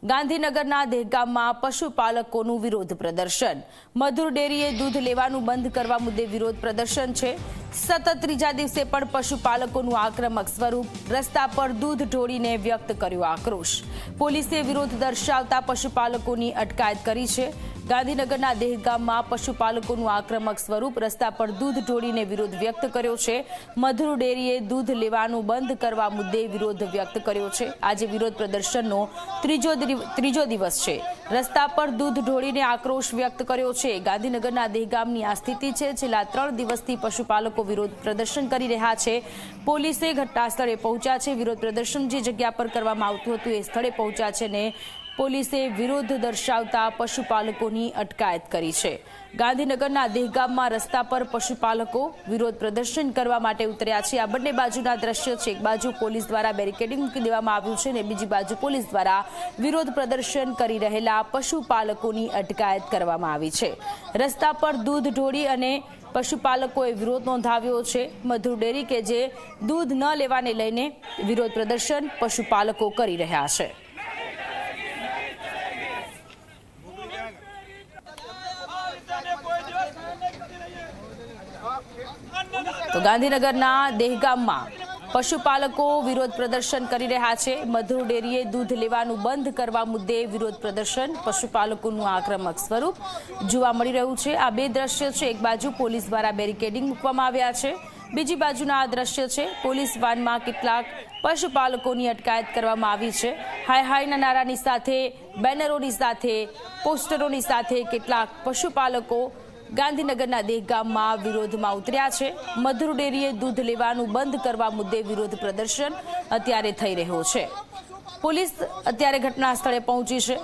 ગાંધીનગરના દહેગામમાં પશુપાલકોનું વિરોધ પ્રદર્શન। મધુર ડેરીએ દૂધ લેવાનું બંધ કરવા મુદ્દે વિરોધ પ્રદર્શન છે। સતત ત્રીજા દિવસે પણ પશુપાલકોનું આક્રમક સ્વરૂપ। રસ્તા પર દૂધ ઢોળીને વ્યક્ત કર્યો આક્રોશ। પોલીસે વિરોધ દર્શાવતા પશુપાલકોની અટકાયત કરી છે। ગાંધીનગરના દહેગામમાં પશુપાલકોનું આક્રમક સ્વરૂપ। રસ્તા પર દૂધ ઢોળીને વિરોધ વ્યક્ત કર્યો છે। મધુર ડેરીએ દૂધ લેવાનું બંધ કરવા મુદ્દે વિરોધ વ્યક્ત કર્યો છે। આજે વિરોધ પ્રદર્શનનો ત્રીજો દિવસ છે। રસ્તા પર દૂધ ઢોળીને આક્રોશ વ્યક્ત કર્યો છે। ગાંધીનગરના દહેગામની આ સ્થિતિ છે। છેલ્લા 3 દિવસથી પશુપાલકો વિરોધ પ્રદર્શન કરી રહ્યા છે। પોલીસે ઘટના સ્થળે પહોંચ્યા છે। વિરોધ પ્રદર્શન જે જગ્યા પર કરવામાં આવતું હતું એ સ્થળે પહોંચ્યા છે ને પોલીસે વિરોધ દર્શાવતા પશુપાલકોની અટકાયત કરી છે। ગાંધીનગરના દહેગામમાં રસ્તા પર પશુપાલકો વિરોધ પ્રદર્શન કરવા માટે ઉતર્યા છે। આ બંને બાજુના દ્રશ્યો છે। એક બાજુ પોલીસ દ્વારા બેરિકેડિંગ મૂકી દેવામાં આવ્યું છે ને બીજી બાજુ પોલીસ દ્વારા વિરોધ પ્રદર્શન કરી રહેલા પશુપાલકોની અટકાયત કરવામાં આવી છે। રસ્તા પર દૂધ ઢોળી અને પશુપાલકોએ વિરોધ નોંધાવ્યો છે। મધુર ડેરી કે જે દૂધ ન લેવાને લઈને વિરોધ પ્રદર્શન પશુપાલકો કરી રહ્યા છે। તો ગાંધીનગરના દહેગામમાં પશુપાલકો વિરોધ પ્રદર્શન કરી રહ્યા છે। મધુર ડેરીએ દૂધ લેવાનું બંધ કરવા મુદ્દે વિરોધ પ્રદર્શન। પશુપાલકોનું આક્રમક સ્વરૂપ જોવા મળી રહ્યું છે। આ બે દ્રશ્ય છે। એક બાજુ પોલીસ દ્વારા બેરિકેડિંગ મૂકવામાં આવ્યા છે, બીજી બાજુના આ દ્રશ્ય છે। પોલીસ વાનમાં કેટલાક પશુપાલકોની અટકાયત કરવામાં આવી છે। હાય હાયના નારાની સાથે, બેનરોની સાથે, પોસ્ટરોની સાથે કેટલાક પશુપાલકો ગાંધીનગરના દહેગામમાં વિરોધમાં ઉતર્યા છે। મધુર ડેરીએ દૂધ લેવાનું બંધ કરવા મુદ્દે વિરોધ પ્રદર્શન અત્યારે થઈ રહ્યો છે। પોલીસ અત્યારે ઘટના સ્થળે પહોંચી છે।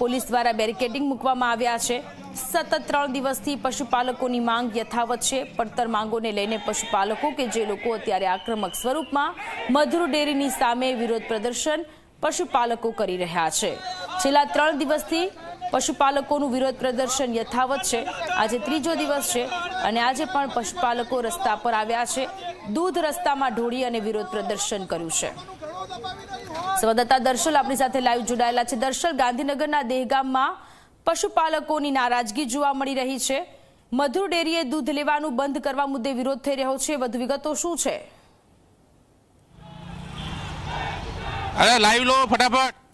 પોલીસ દ્વારા બેરિકેડિંગ મૂકવામાં આવ્યા છે। સતત 3 દિવસથી પશુપાલકોની માંગ યથાવત છે। પડતર માંગોને લઈને પશુપાલકો કે જે લોકો અત્યારે આક્રમક સ્વરૂપમાં મધુર ડેરીની સામે વિરોધ પ્રદર્શન પશુપાલકો કરી રહ્યા છે। છેલ્લા 3 દિવસથી પશુપાલકોનું વિરોધ પ્રદર્શન યથાવત છે। આજે ત્રીજો દિવસ છે અને આજે પણ પશુપાલકો રસ્તા પર આવ્યા છે। દૂધ રસ્તામાં ઢોળી અને વિરોધ પ્રદર્શન કર્યું છે। સંવાદદાતા દર્શલ આપણી સાથે લાઈવ જોડાયેલા છે। દર્શલ, ગાંધીનગરના દહેગામમાં પશુપાલકોની નારાજગી જોવા મળી રહી છે। મધુર ડેરીએ દૂધ લેવાનું બંધ કરવા મુદ્દે વિરોધ થઈ રહ્યો છે। વધુ વિગતો શું છે? અરે લાઈવ લો ફટાફટ।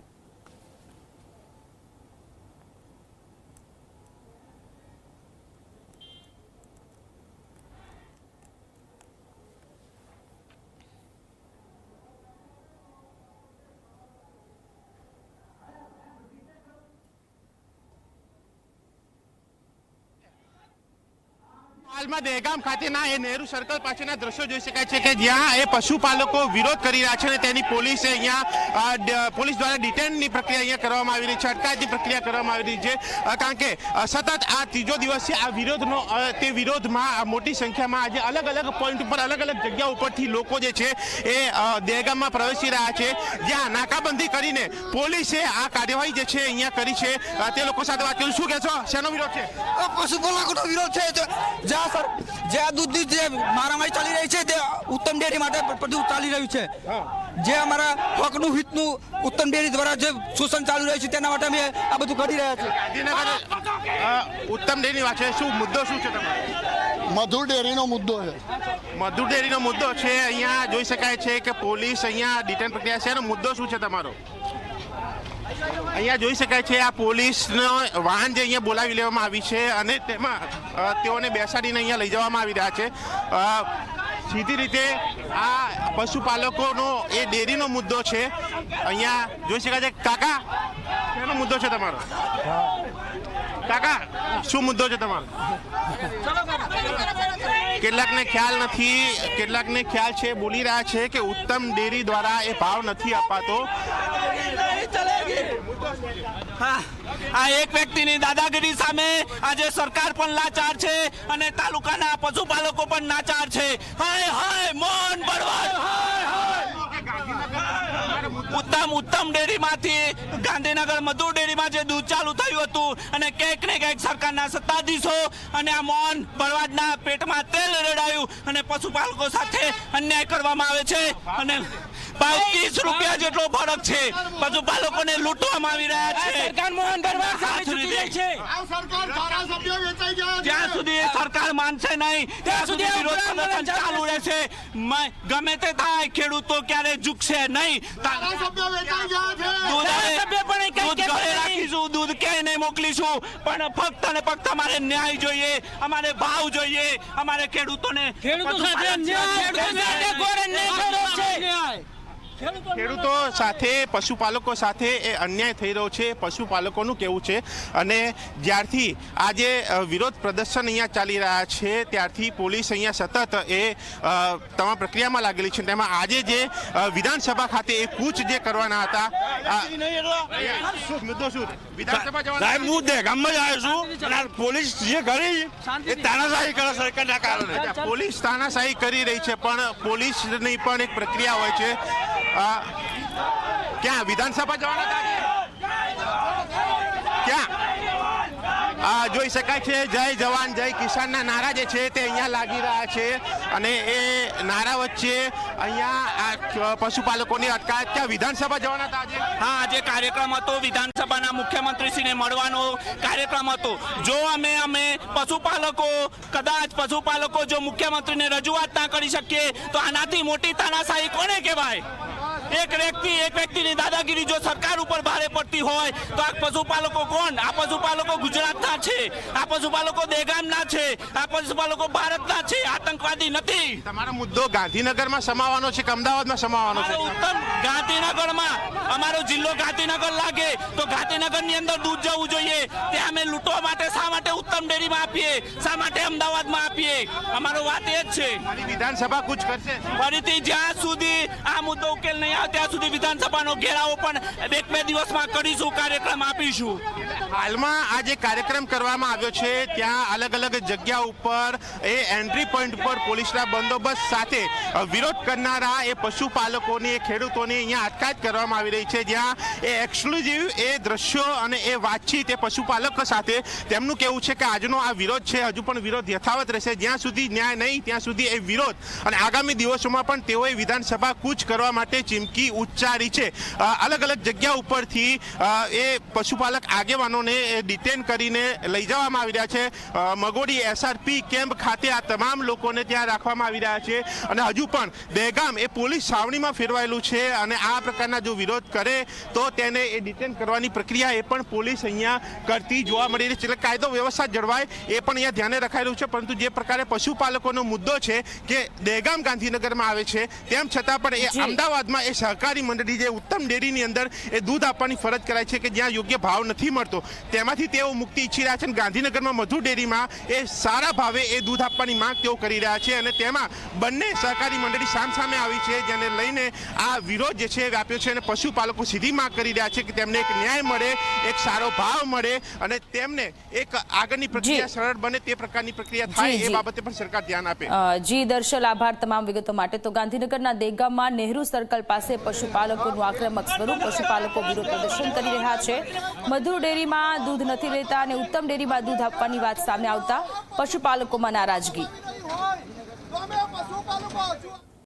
હાલમાં દહેગામ ખાતેના એ નહેરુ સર્કલ પાસેના દ્રશ્યો જોઈ શકાય છે કે જ્યાં એ પશુપાલકો વિરોધ કરી રહ્યા છે અને તેની પોલીસે અહીંયા પોલીસ દ્વારા ડિટેનની પ્રક્રિયા અહીંયા કરવામાં આવી રહી છે, અટકાયતની પ્રક્રિયા કરવામાં આવી રહી છે। કારણ કે સતત આ ત્રીજો દિવસ છે આ વિરોધનો। તે વિરોધમાં મોટી સંખ્યામાં આજે અલગ અલગ પોઈન્ટ ઉપર અલગ અલગ જગ્યા ઉપરથી લોકો જે છે એ દહેગામમાં પ્રવેશી રહ્યા છે, જ્યાં નાકાબંધી કરીને પોલીસે આ કાર્યવાહી જે છે અહીંયા કરી છે। તે લોકો સાથે વાત કરીશું। શું કહેશો, શેનો વિરોધ છે? પશુપાલકોનો વિરોધ છે। જે આ દૂધની જે મારામારી ચાલી રહી છે તે ઉત્તમ ડેરી માટે બધું ચાલી રહ્યું છે। જે અમારા હકનું હિતનું ઉત્તમ ડેરી દ્વારા જે શોષણ ચાલુ રહ્યું છે તેના માટે અમે આ બધું કરી રહ્યા છીએ। ગાંધીનગર ઉત્તમ ડેરીની વાત છે, શું મુદ્દો શું છે તમારો? મધુર ડેરીનો મુદ્દો છે। મધુર ડેરીનો મુદ્દો છે। અહીંયા જોઈ શકાય છે કે પોલીસ અહીંયા ડિટેન પ્રક્રિયા છે। એનો મુદ્દો શું છે તમારો? અહીંયા જોઈ શકાય છે આ પોલીસનો વાહન જે અહીંયા બોલાવી લેવામાં આવી છે અને તેમાં તેઓને બેસાડીને અહીંયા લઈ જવામાં આવી રહ્યા છે। સીધી રીતે આ પશુપાલકોનો એ ડેરીનો મુદ્દો છે। અહીંયા જોઈ શકાય છે। કાકા, શેનો મુદ્દો છે તમારો? કાકા, શું મુદ્દો છે તમારો? કેટલાકને ખ્યાલ નથી, કેટલાકને ખ્યાલ છે, બોલી રહ્યા છે કે ઉત્તમ ડેરી દ્વારા એ ભાવ નથી અપાતો। આ એક વ્યક્તિની દાદાગીરી સામે આજે સરકાર પણ લાચાર છે અને તાલુકાના પશુપાલકો પણ નાચાર છે। હાય હાય મૌન બળવાન, હાય હાય। ઉત્તમ ડેરીમાંથી ગાંધીનગર મધુર ડેરીમાં જે દૂધ ચાલુ થયું હતું અને ક્યાંક ને ક્યાંક સરકારના સત્તાધીશો અને આ મૌન બળવાડના પેટમાં તેલ રેડાયું અને પશુપાલકો સાથે અન્યાય કરવામાં આવે છે અને ₹30 જેટલો ફરક છે. પશુપાલકોને લૂંટવામાં આવી રહ્યા છે. જ્યાં સુધી એ સરકાર માનશે નહીં ત્યાં સુધી વિરોધ પ્રદર્શન ચાલુ રહેશે. ગમે તે થાય, ખેડૂતો ક્યારે ઝૂકશે નહીં. દૂધ ઘરે રાખીશું, દૂધ ક્યાંય નહીં મોકલીશું, પણ ફક્ત અને ફક્ત અમારે ન્યાય જોઈએ, અમારે ભાવ જોઈએ, અમારે ખેડૂતો સાથે પશુપાલકો સાથે એ અન્યાય થઈ રહ્યો છે, પશુપાલકોનું કહેવું છે. અને જ્યારથી આજે વિરોધ પ્રદર્શન અહીંયા ચાલી રહ્યા છે ત્યારથી પોલીસ અહીંયા સતત એ તમામ પ્રક્રિયામાં લાગેલી છે. તેમાં આજે જે વિધાનસભા ખાતે એ કૂચ જે કરવાના હતા, મુદ્દો શું વિધાનસભા સાહેબ? હું દહેગામમાં જ આવ્યો છું અને પોલીસ જે કરી એ તાનાશાહી કરે સરકારના કારણે. પોલીસ તાનાશાહી કરી રહી છે, પણ પોલીસની પણ એક પ્રક્રિયા હોય છે. ક્યાં વિધાનસભા જવાના હતા? ક્યાં જોઈ શકાય છે જય જવાન જય કિસાનના નારા જે છે તે અહીંયા લાગી રહ્યા છે. અને એ નારા વચ્ચે અહીંયા પશુપાલકોની અટકાયત. ક્યાં વિધાનસભા જવાના હતા આજે? હા, આજે કાર્યક્રમ હતો વિધાનસભાના મુખ્યમંત્રીશ્રીને મળવાનો કાર્યક્રમ હતો. જો અમે પશુપાલકો જો મુખ્યમંત્રીને રજૂઆત ના કરી શકીએ તો આનાથી મોટી તાનાશાહી કોને કહેવાય? એક વ્યક્તિની દાદાગીરી જો સરકાર ઉપર ભારે પડતી હોય તો આ પશુપાલકો કોણ? આ પશુપાલકો ગુજરાતના છે, આ પશુપાલકો દહેગામના છે, આ પશુપાલકો ભારતના છે, આતંકવાદી નથી. તમારો મુદ્દો ગાંધીનગરમાં સમાવવાનો છે કે અમદાવાદમાં સમાવવાનો છે? ઉત્તમ ગાંધીનગરમાં અમારો જિલ્લો ગાંધીનગર લાગે તો ગાંધીનગરની અંદર દૂધ જવું જોઈએ. ત્યાં અમે લૂંટવા માટે શા માટે ઉત્તમ ડેરીમાં આપીએ, શા માટે અમદાવાદમાં આપીએ? અમારો વાત એ જ છે. વિધાનસભા કૂચ કરશે ફરીથી. જ્યાં સુધી આ મુદ્દો ઉકેલ નહીં આવે ત્યાં સુધી વિધાનસભાનો ઘેરાવો પણ 1-2 દિવસમાં કરીશું, કાર્યક્રમ આપીશું. હાલમાં આ જે કાર્યક્રમ કરવામાં આવ્યો છે ત્યાં અલગ અલગ જગ્યા ઉપર એ એન્ટ્રી પોઈન્ટ પર પોલીસના બંદોબસ્ત સાથે વિરોધ કરનારા એ પશુપાલકોની, એ ખેડૂતોની અહીંયા અટકાયત કરવામાં આવી રહી છે. જ્યાં એ એક્સક્લુઝિવ એ દ્રશ્યો અને એ વાતચીત એ પશુપાલકો સાથે તેમનું કહેવું છે કે આજનો આ વિરોધ છે હજુ પણ વિરોધ યથાવત રહેશે. જ્યાં સુધી ન્યાય નહીં ત્યાં સુધી એ વિરોધ, અને આગામી દિવસોમાં પણ તેઓએ વિધાનસભા કૂચ કરવા માટે ચીમકી ઉચ્ચારી છે. અલગ અલગ જગ્યા ઉપરથી એ પશુપાલક આગેવાનોને ડિટેન કરીને લઈ જવામાં આવી રહ્યા છે. મગોડી SRP કેમ્પ ખાતે આ તમામ લોકોને ત્યાં રાખવામાં આવી રહ્યા છે. અને હજુ પણ દહેગામ એ પોલીસ છાવણીમાં ફેરવાયેલું છે. અને આ પ્રકારના જો વિરોધ કરે તો તેને એ ડિટેન કરવાની પ્રક્રિયા એ પણ પોલીસ અહીંયા કરતી જોવા મળી રહી છે. એટલે કાયદો વ્યવસ્થા જળવાય એ પણ અહીંયા ધ્યાને રખાયેલું છે. પરંતુ જે પ્રકારે પશુપાલકોનો મુદ્દો છે કે દહેગામ ગાંધીનગરમાં આવે છે તેમ છતાં પણ એ અમદાવાદમાં એ સહકારી મંડળી જે ઉત્તમ ડેરીની અંદર એ દૂધ આપવાની ફરજ કરાય છે કે જ્યાં યોગ્ય ભાવ નથી મળતો તેમાંથી તેઓ મુક્તિ ઈચ્છી રહ્યા છે. અને ગાંધીનગરમાં મધુ ડેરીમાં એ સારા ભાવે એ દૂધ આપવાની માંગ તેઓ કરી રહ્યા છે. અને તેમાં બંને સહકારી મંડળી સામસામે આવી છે, જેને લઈને આ વિરોધ જે છે વ્યાપ્યો છે. અને પશુપાલકો સીધી માંગ કરી રહ્યા છે કે તેમને એક ન્યાય મળે, એક સારો ભાવ મળે અને તેમને એક આગળની પ્રક્રિયા સરળ બને તે પ્રકારની પ્રક્રિયા થાય એ બાબતે પણ સરકાર ધ્યાન આપે. જી દર્શલ, આભાર તમામ વિગતો માટે. તો ગાંધીનગરના દહેગામમાં નહેરુ સર્કલ પાસે પશુપાલકોનું આક્રમક સ્વરૂપ, પશુપાલકો વિરોધ પ્રદર્શન કરી રહ્યા છે. મધુર ડેરીમાં દૂધ નથી લેતા અને ઉત્તમ ડેરીમાં દૂધ આપવાની વાત સામે આવતા પશુપાલકોમાં નારાજગી.